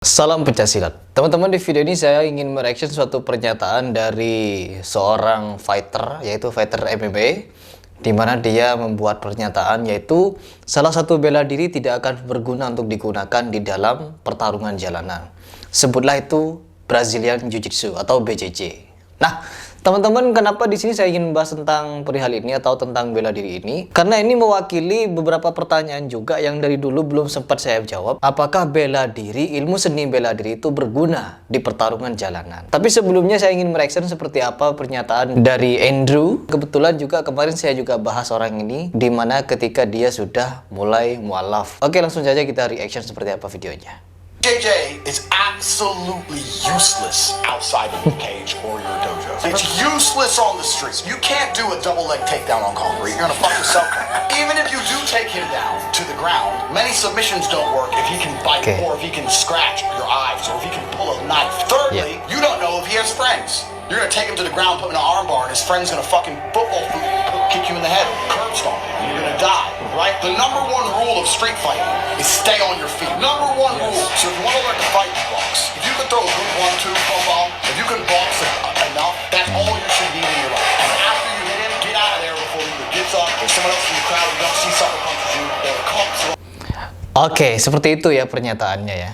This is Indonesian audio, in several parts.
Salam pencaksilat. Teman-teman, di video ini saya ingin mereaction suatu pernyataan dari seorang fighter, yaitu fighter MMA, di mana dia membuat pernyataan yaitu salah satu bela diri tidak akan berguna untuk digunakan di dalam pertarungan jalanan. Sebutlah itu Brazilian Jiu-Jitsu atau BJJ. Nah, teman-teman, kenapa di sini saya ingin membahas tentang perihal ini atau tentang bela diri ini? Karena ini mewakili beberapa pertanyaan juga yang dari dulu belum sempat saya jawab. Apakah bela diri, ilmu seni bela diri itu berguna di pertarungan jalanan? Tapi sebelumnya saya ingin mereaction seperti apa pernyataan dari Andrew. Kebetulan juga kemarin saya juga bahas orang ini, di mana ketika dia sudah mulai mualaf. Oke, langsung saja kita reaction seperti apa videonya. JJ is absolutely useless outside of the cage or your dojo. It's useless on the streets. You can't do a double leg takedown on concrete. You're gonna fuck yourself up. Even if you do take him down to the ground, many submissions don't work if he can bite or if he can scratch your eyes or if he can pull a knife. Thirdly, you don't know if he has friends. You're gonna take him to the ground, put him in an arm bar, and his friend's gonna fucking football kick you in the head, curb stomp you, and you're gonna die, right? The number one rule of street fighting is stay on your feet. Number one rule. So if you want to learn to fight, box. If you can throw a good 1-2 bomb, if you can box enough, that's all you should need in your life. And after you hit him, get out of there before he either gets up or someone else in the crowd, you don't see someone punches you, or comes. Oke, seperti itu ya pernyataannya ya.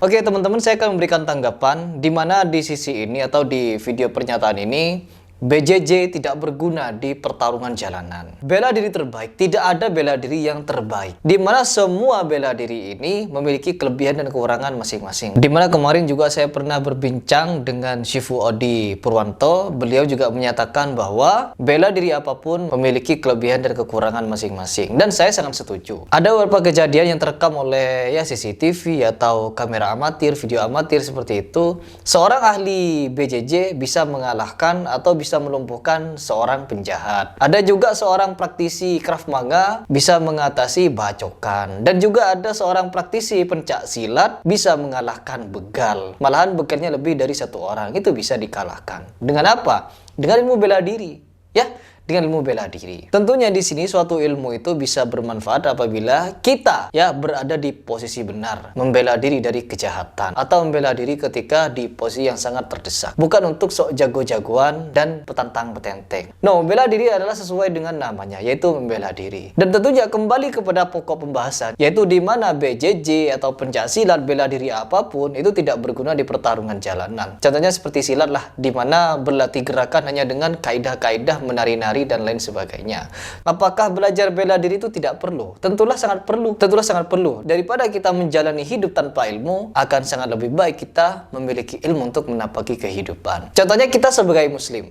Oke teman-teman, saya akan memberikan tanggapan di mana di sisi ini atau di video pernyataan ini BJJ tidak berguna di pertarungan jalanan. Bela diri terbaik, tidak ada bela diri yang terbaik. Di mana semua bela diri ini memiliki kelebihan dan kekurangan masing-masing. Di mana kemarin juga saya pernah berbincang dengan Shifu Odi Purwanto. Beliau juga menyatakan bahwa bela diri apapun memiliki kelebihan dan kekurangan masing-masing. Dan saya sangat setuju. Ada beberapa kejadian yang terekam oleh ya CCTV atau kamera amatir, video amatir seperti itu. Seorang ahli BJJ bisa mengalahkan atau bisa melumpuhkan seorang penjahat. Ada juga seorang praktisi Krav Maga bisa mengatasi bacokan. Dan juga ada seorang praktisi pencak silat bisa mengalahkan begal. Malahan begalnya lebih dari satu orang. Itu bisa dikalahkan. Dengan apa? Dengan ilmu bela diri. Ya, dengan ilmu bela diri. Tentunya di sini suatu ilmu itu bisa bermanfaat apabila kita ya berada di posisi benar, membela diri dari kejahatan atau membela diri ketika di posisi yang sangat terdesak. Bukan untuk sok jago-jagoan dan petantang-petenteng. No, bela diri adalah sesuai dengan namanya, yaitu membela diri. Dan tentunya kembali kepada pokok pembahasan, yaitu di mana BJJ atau pencaksilat bela diri apapun itu tidak berguna di pertarungan jalanan. Contohnya seperti silat lah, di mana berlatih gerakan hanya dengan kaidah-kaidah menari-nari dan lain sebagainya. Apakah belajar bela diri itu tidak perlu? Tentulah sangat perlu. Tentulah sangat perlu. Daripada kita menjalani hidup tanpa ilmu, akan sangat lebih baik kita memiliki ilmu untuk menapaki kehidupan. Contohnya kita sebagai muslim.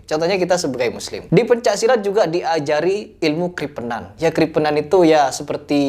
Di pencaksilat juga diajari ilmu kripenan. Ya, kripenan itu ya seperti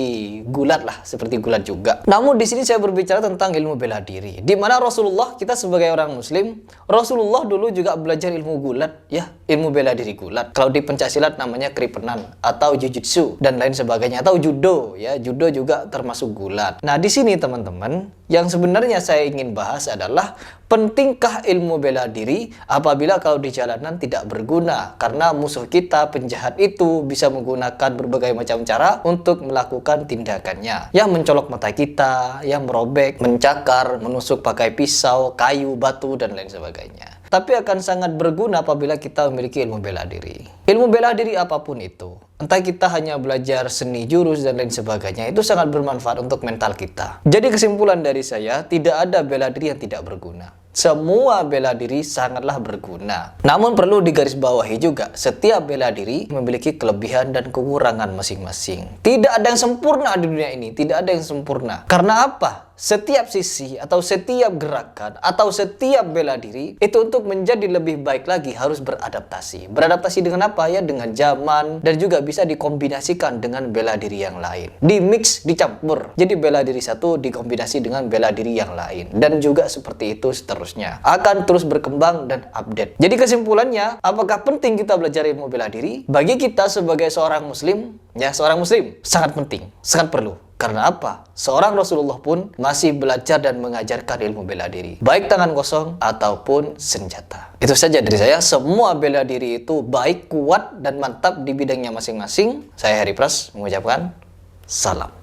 gulat lah, seperti gulat juga. Namun di sini saya berbicara tentang ilmu bela diri. Di mana Rasulullah, kita sebagai orang muslim, Rasulullah dulu juga belajar ilmu gulat, ya, ilmu bela diri gulat. Kalau di pencaksilat namanya kripenan atau jiu-jitsu dan lain sebagainya, atau judo ya, judo juga termasuk gulat. Nah, di sini teman-teman, yang sebenarnya saya ingin bahas adalah pentingkah ilmu bela diri apabila kalau di jalanan tidak berguna, karena musuh kita, penjahat itu bisa menggunakan berbagai macam cara untuk melakukan tindakannya. Yang mencolok mata kita, yang merobek, mencakar, menusuk pakai pisau, kayu, batu dan lain sebagainya. Tapi akan sangat berguna apabila kita memiliki ilmu bela diri. Ilmu bela diri apapun itu, entah kita hanya belajar seni jurus dan lain sebagainya, itu sangat bermanfaat untuk mental kita. Jadi kesimpulan dari saya, tidak ada bela diri yang tidak berguna. Semua bela diri sangatlah berguna. Namun perlu digarisbawahi juga, setiap bela diri memiliki kelebihan dan kekurangan masing-masing. Tidak ada yang sempurna di dunia ini, tidak ada yang sempurna. Karena apa? Setiap sisi atau setiap gerakan atau setiap bela diri itu untuk menjadi lebih baik lagi harus beradaptasi. Beradaptasi dengan apa ya? Dengan zaman, dan juga bisa dikombinasikan dengan bela diri yang lain. Di mix, dicampur. Jadi bela diri satu dikombinasi dengan bela diri yang lain. Dan juga seperti itu seterusnya. Akan terus berkembang dan update. Jadi kesimpulannya, apakah penting kita belajar ilmu bela diri? Bagi kita sebagai seorang muslim, ya seorang muslim, sangat penting, sangat perlu. Karena apa? Seorang Rasulullah pun masih belajar dan mengajarkan ilmu bela diri. Baik tangan kosong ataupun senjata. Itu saja dari saya. Semua bela diri itu baik, kuat, dan mantap di bidangnya masing-masing. Saya Harry Pras mengucapkan salam.